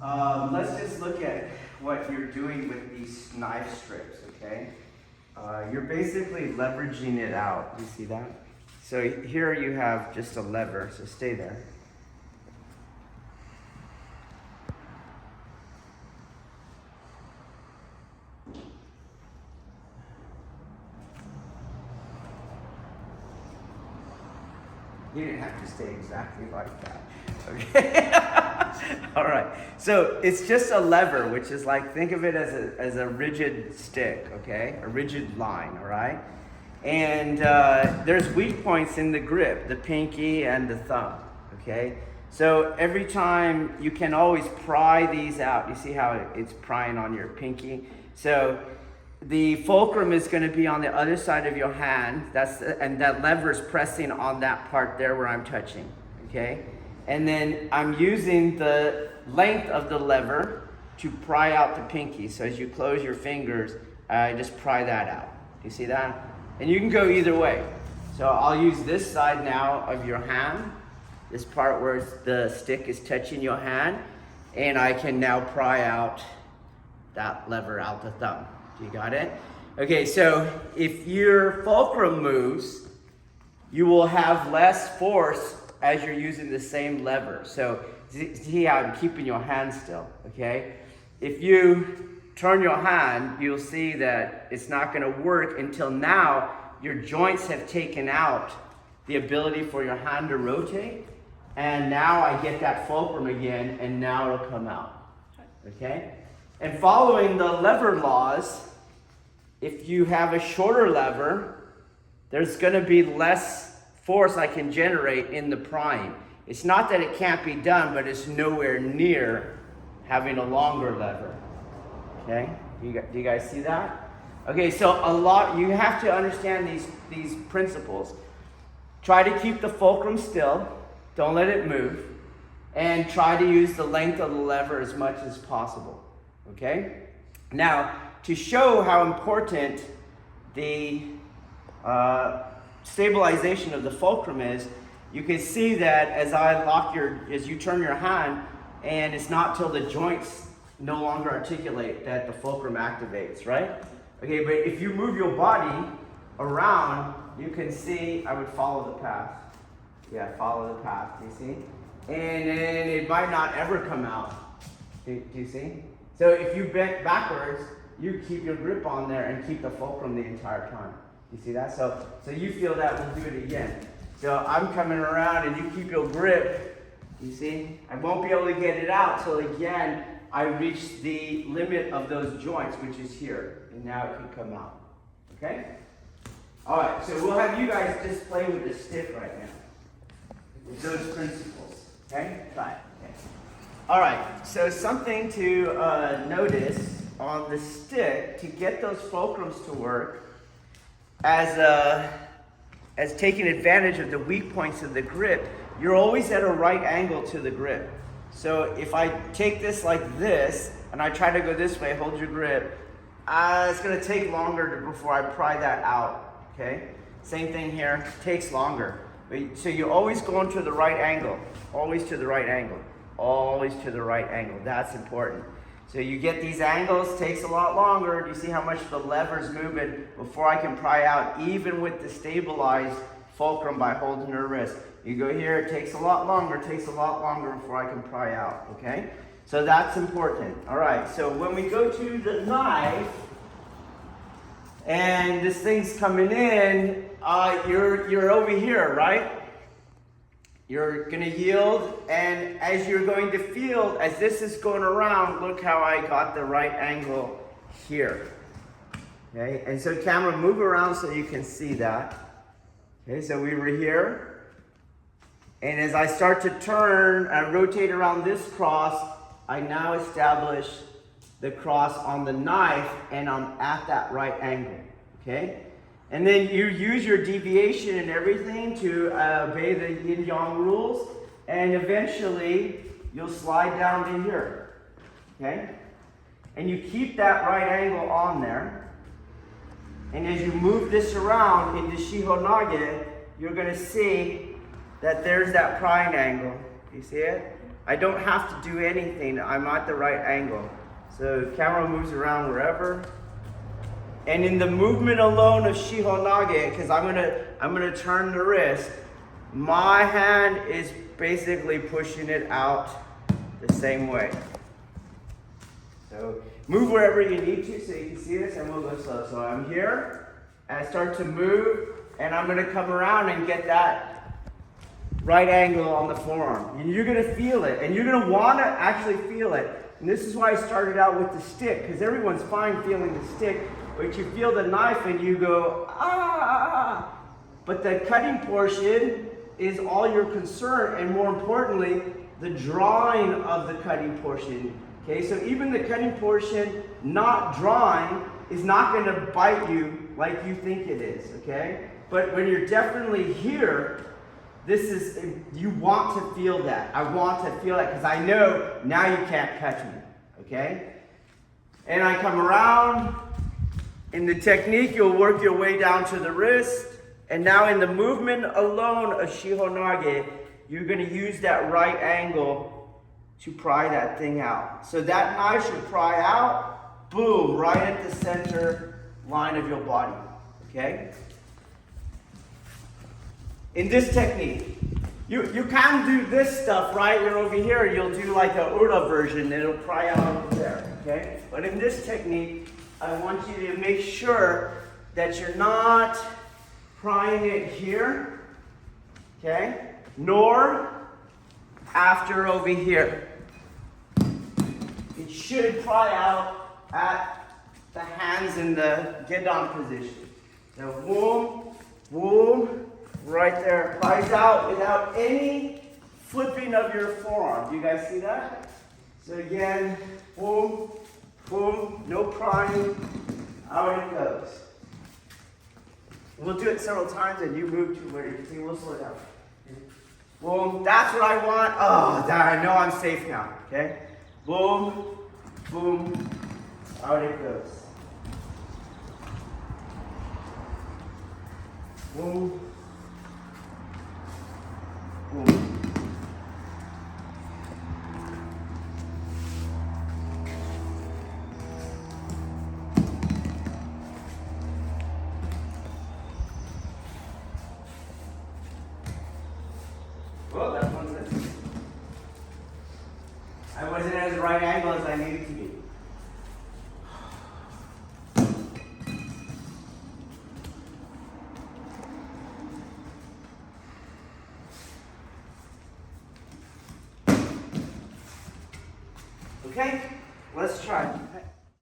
Let's just look at what you're doing with these knife strips, okay? You're basically leveraging it out. You see that? So here you have just a lever, so stay there. You didn't have to stay exactly like that. Okay. All right. So it's just a lever, which is like, think of it as a rigid stick, okay? A rigid line, all right? And there's weak points in the grip, the pinky and the thumb, okay? So every time you can always pry these out. You see how it's prying on your pinky? So the fulcrum is going to be on the other side of your hand. And that lever is pressing on that part there where I'm touching, okay? And then I'm using the length of the lever to pry out the pinky. So as you close your fingers, I just pry that out. You see that? And you can go either way. So I'll use this side now of your hand, this part where the stick is touching your hand, and I can now pry out that lever out the thumb. You got it? Okay, so if your fulcrum moves, you will have less force as you're using the same lever. So see how I'm keeping your hand still, okay? If you turn your hand, you'll see that it's not going to work until now your joints have taken out the ability for your hand to rotate, and now I get that fulcrum again, and now it'll come out, okay? And following the lever laws, if you have a shorter lever, there's going to be less force I can generate in the prying. It's not that it can't be done, but it's nowhere near having a longer lever. Okay? Do you guys see that? Okay, so you have to understand these principles. Try to keep the fulcrum still. Don't let it move. And try to use the length of the lever as much as possible. Okay? Now, to show how important the stabilization of the fulcrum is, you can see that as you turn your hand, and it's not till the joints no longer articulate that the fulcrum activates, right? Okay, but if you move your body around, you can see, I would follow the path. Yeah, follow the path, you see? And then it might not ever come out. Do you see? So if you bent backwards, you keep your grip on there and keep the fulcrum the entire time. You see that? So you feel that, we'll do it again. So I'm coming around and you keep your grip. You see? I won't be able to get it out till again I reach the limit of those joints, which is here. And now it can come out. Okay? Alright, so we'll have you guys just play with the stick right now. With those principles. Okay? Try it. Okay. Alright, so something to notice on the stick to get those fulcrums to work as taking advantage of the weak points of the grip, you're always at a right angle to the grip. So if I take this like this and I try to go this way, hold your grip, it's going to take longer before I pry that out. Okay? Same thing here, takes longer. So you're always going to the right angle, always to the right angle, always to the right angle. That's important. So you get these angles, takes a lot longer. Do you see how much the lever's moving before I can pry out, even with the stabilized fulcrum by holding her wrist? You go here, it takes a lot longer before I can pry out, okay? So that's important. All right, so when we go to the knife, and this thing's coming in, you're over here, right? You're going to yield, and as you're going to feel, as this is going around, look how I got the right angle here. Okay, and so camera, move around so you can see that. Okay, so we were here, and as I start to turn and rotate around this cross, I now establish the cross on the knife, and I'm at that right angle. Okay? And then you use your deviation and everything to obey the yin-yang rules, and eventually you'll slide down to here, okay? And you keep that right angle on there, and as you move this around into Shihonage, you're going to see that there's that prying angle. You see it? I don't have to do anything. I'm at the right angle. So camera moves around wherever. And in the movement alone of Shihonage, because I'm gonna turn the wrist, my hand is basically pushing it out the same way. So move wherever you need to so you can see this, and we'll go slow. So I'm here, and I start to move, and I'm gonna come around and get that right angle on the forearm. And you're gonna feel it, and you're gonna wanna actually feel it. And this is why I started out with the stick, because everyone's fine feeling the stick, but you feel the knife and you go, ah. But the cutting portion is all your concern, and more importantly, the drawing of the cutting portion. Okay, so even the cutting portion not drawing is not going to bite you like you think it is, okay? But when you're definitely here, this is, you want to feel that. I want to feel that because I know now you can't catch me, okay? And I come around. In the technique, you'll work your way down to the wrist. And now in the movement alone of Shihonage, you're going to use that right angle to pry that thing out. So that knife should pry out, boom, right at the center line of your body, okay? In this technique, you can do this stuff, right? You're over here, you'll do like a Ura version, it'll pry out over there, okay? But in this technique, I want you to make sure that you're not prying it here, okay? Nor after over here. It should pry out at the hands in the Gedan position. So boom, boom, right there. Pries out without any flipping of your forearm. Do you guys see that? So again, boom, boom, no prying, out it goes. We'll do it several times and you move to where you can see, we'll slow down. Boom, that's what I want. Oh, I know I'm safe now, okay? Boom, boom, out it goes. Boom, boom. Well, that one's it. I wasn't at the right angle as I needed to be. Okay, let's try.